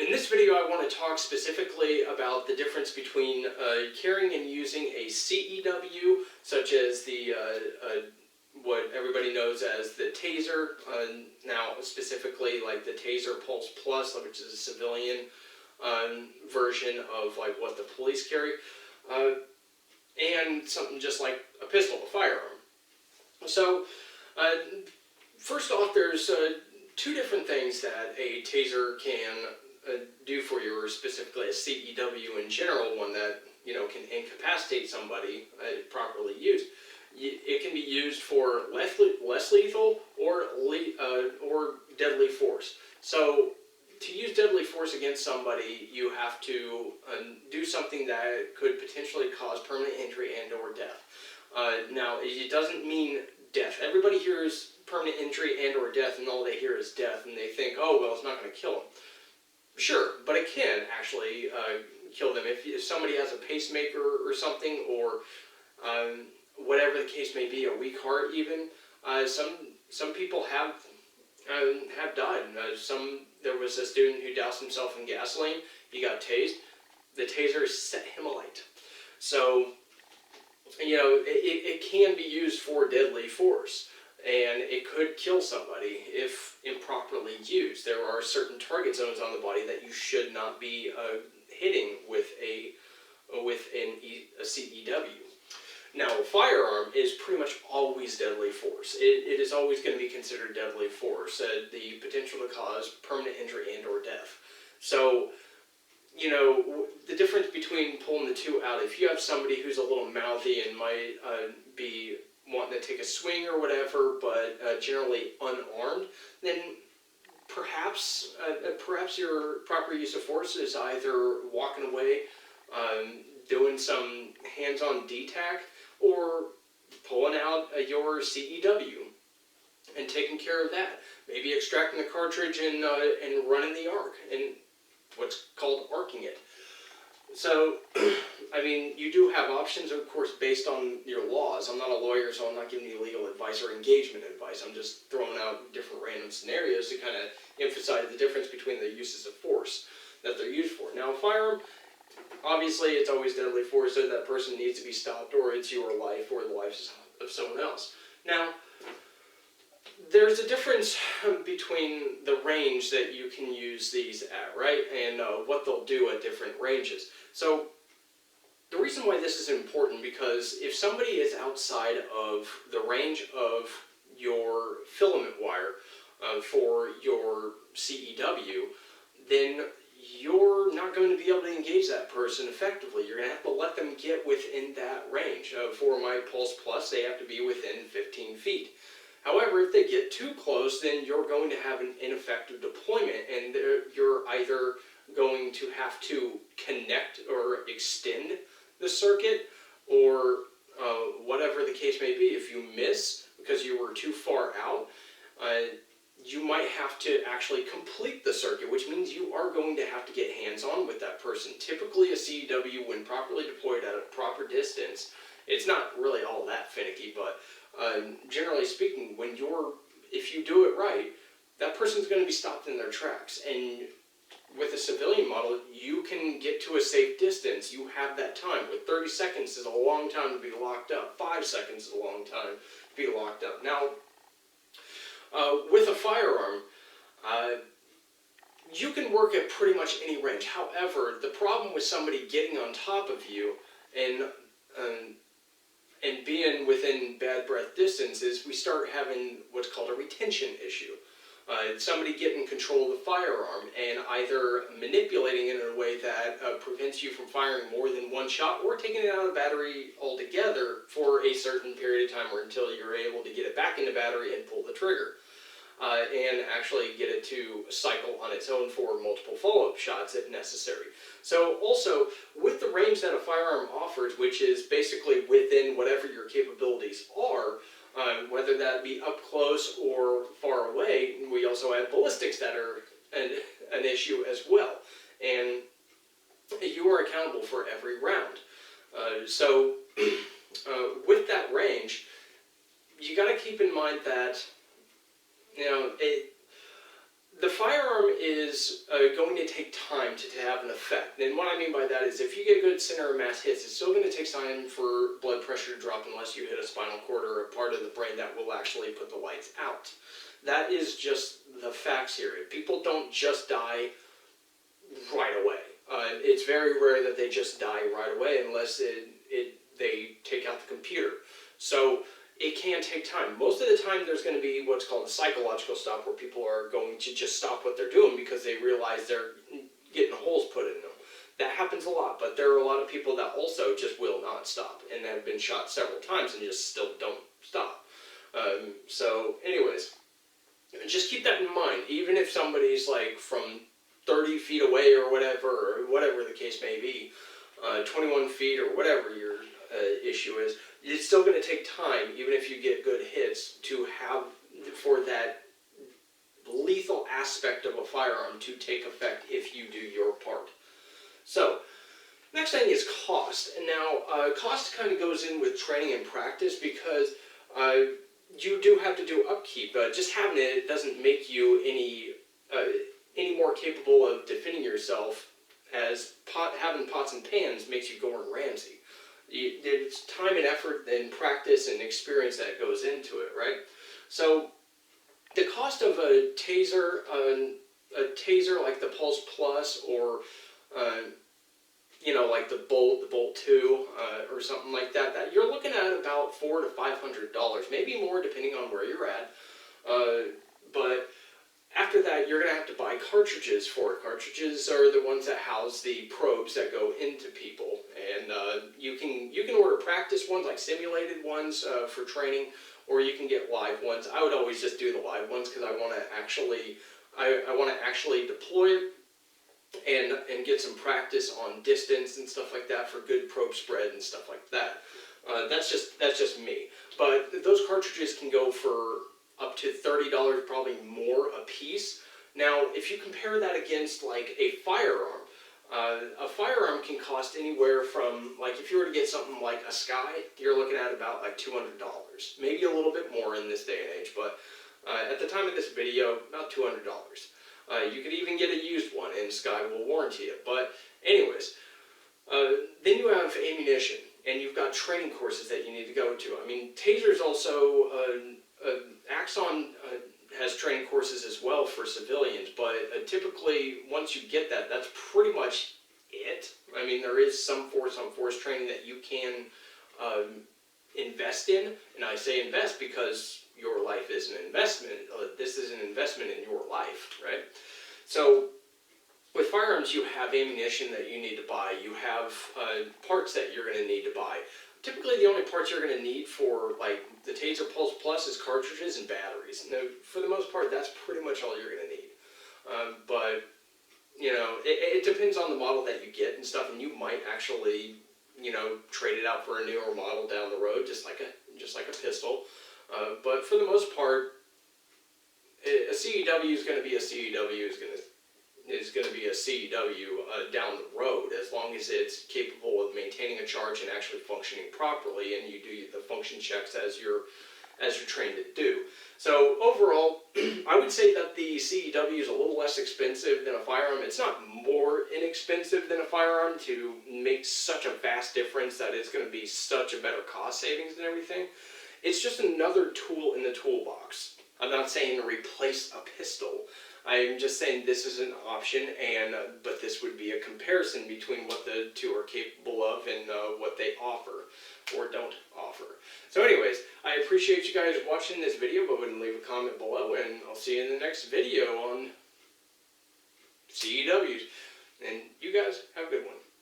In this video, I want to talk specifically about the difference between carrying and using a CEW, such as the what everybody knows as the TASER, now specifically like the TASER Pulse Plus, which is a civilian version of like what the police carry, and something just like a pistol, a firearm. So, first off, there's two different things that a TASER can do for you, or specifically a CEW in general, one that, you know, can incapacitate somebody properly used. It can be used for less lethal or deadly force. So to use deadly force against somebody, you have to do something that could potentially cause permanent injury and or death. Now, it doesn't mean death. Everybody hears permanent injury and or death, and all they hear is death, and they think, oh, well, it's not going to kill them. Sure, but it can actually kill them. If somebody has a pacemaker or something, or whatever the case may be, a weak heart even, some people have died. There was a student who doused himself in gasoline. He got tased. The taser set him alight. So, you know, it can be used for deadly force, and it could kill somebody if improperly used. There are certain target zones on the body that you should not be hitting with a CEW. Now, a firearm is pretty much always deadly force. It is always going to be considered deadly force, the potential to cause permanent injury and or death. So, you know, the difference between pulling the two out, if you have somebody who's a little mouthy and might be wanting to take a swing or whatever, but generally unarmed, then perhaps your proper use of force is either walking away, doing some hands-on DTAC, or pulling out your CEW and taking care of that. Maybe extracting the cartridge and running the arc, and what's called arcing it. So, I mean, you do have options, of course, based on your laws. I'm not a lawyer, so I'm not giving you legal advice or engagement advice. I'm just throwing out different random scenarios to kind of emphasize the difference between the uses of force that they're used for. Now, a firearm, obviously, it's always deadly force, so that person needs to be stopped, or it's your life or the life of someone else. Now, there's a difference between the range that you can use these at, right? And what they'll do at different ranges. So the reason why this is important, because if somebody is outside of the range of your filament wire for your CEW, then you're not going to be able to engage that person effectively. You're going to have to let them get within that range. For my Pulse Plus, they have to be within 15 feet. However, if they get too close, then you're going to have an ineffective deployment, and you're either going to have to connect or extend the circuit, or whatever the case may be. If you miss because you were too far out, you might have to actually complete the circuit, which means you are going to have to get hands-on with that person. Typically, a CEW, when properly deployed at a proper distance, it's not really all that finicky, but generally speaking, if you do it right, that person's going to be stopped in their tracks. And with a civilian model, you can get to a safe distance. You have that time. With 30 seconds is a long time to be locked up. 5 seconds is a long time to be locked up. Now, with a firearm, you can work at pretty much any range. However, the problem with somebody getting on top of you and being within bad breath distance is we start having what's called a retention issue. Somebody getting control of the firearm and either manipulating it in a way that prevents you from firing more than one shot, or taking it out of battery altogether for a certain period of time, or until you're able to get it back into battery and pull the trigger. And actually get it to cycle on its own for multiple follow-up shots if necessary. So also, with the range that a firearm offers, which is basically within whatever your capabilities are, whether that be up close or far away, we also have ballistics that are an issue as well. And you are accountable for every round. So with that range, you got to keep in mind that, you know, the firearm is going to take time to have an effect. And what I mean by that is if you get good center of mass hits, it's still going to take time for blood pressure to drop unless you hit a spinal cord or a part of the brain that will actually put the lights out. That is just the facts here. People don't just die right away. It's very rare that they just die right away unless they take out the computer. So it can take time. Most of the time there's going to be what's called a psychological stop, where people are going to just stop what they're doing because they realize they're getting holes put in them. That happens a lot, but there are a lot of people that also just will not stop and have been shot several times and just still don't stop. So anyways, just keep that in mind. Even if somebody's like from 30 feet away or whatever the case may be, 21 feet or whatever your issue is, it's still going to take time, even if you get good hits, to have for that lethal aspect of a firearm to take effect if you do your part. So, next thing is cost. And now, cost kind of goes in with training and practice because you do have to do upkeep. Just having it doesn't make you any more capable of defending yourself, as having pots and pans makes you Gordon Ramsay. There's time and effort and practice and experience that goes into it, right? So the cost of a taser like the Pulse Plus, or like the Bolt 2 or something like that, you're looking at about $400 to $500, maybe more depending on where you're at. But after that, you're going to have to buy cartridges for it. Cartridges are the ones that house the probes that go into people. And you can order practice ones, like simulated ones for training, or you can get live ones. I would always just do the live ones because I want to actually deploy it and get some practice on distance and stuff like that for good probe spread and stuff like that. That's just me. But those cartridges can go for up to $30, probably more a piece. Now, if you compare that against like a firearm can cost anywhere from, like, if you were to get something like a Sky, you're looking at about like $200, maybe a little bit more in this day and age, but at the time of this video, about $200. You could even get a used one, and Sky will warranty it. But anyways, then you have ammunition, and you've got training courses that you need to go to. I mean, tasers also. Axon has training courses as well for civilians, but typically once you get that, that's pretty much it. I mean, there is some force training that you can invest in, and I say invest because your life is an investment. This is an investment in your life, right? So with firearms, you have ammunition that you need to buy. You have parts that you're going to need to buy. Typically, the only parts you're going to need for, like, the TASER Pulse Plus is cartridges and batteries. Now, for the most part, that's pretty much all you're going to need. But, it depends on the model that you get and stuff, and you might actually, trade it out for a newer model down the road, just like a pistol. But for the most part, a CEW is going to be a CEW is going to be a CEW down the road, as long as it's capable of maintaining a charge and actually functioning properly, and you do the function checks as you're trained to do. So overall, I would say that the CEW is a little less expensive than a firearm. It's not more inexpensive than a firearm to make such a vast difference that it's going to be such a better cost savings and everything. It's just another tool in the toolbox. I'm not saying to replace a pistol. I'm just saying this is an option, but this would be a comparison between what the two are capable of and what they offer or don't offer. So anyways, I appreciate you guys watching this video. Go ahead and leave a comment below, and I'll see you in the next video on CEWs. And you guys have a good one.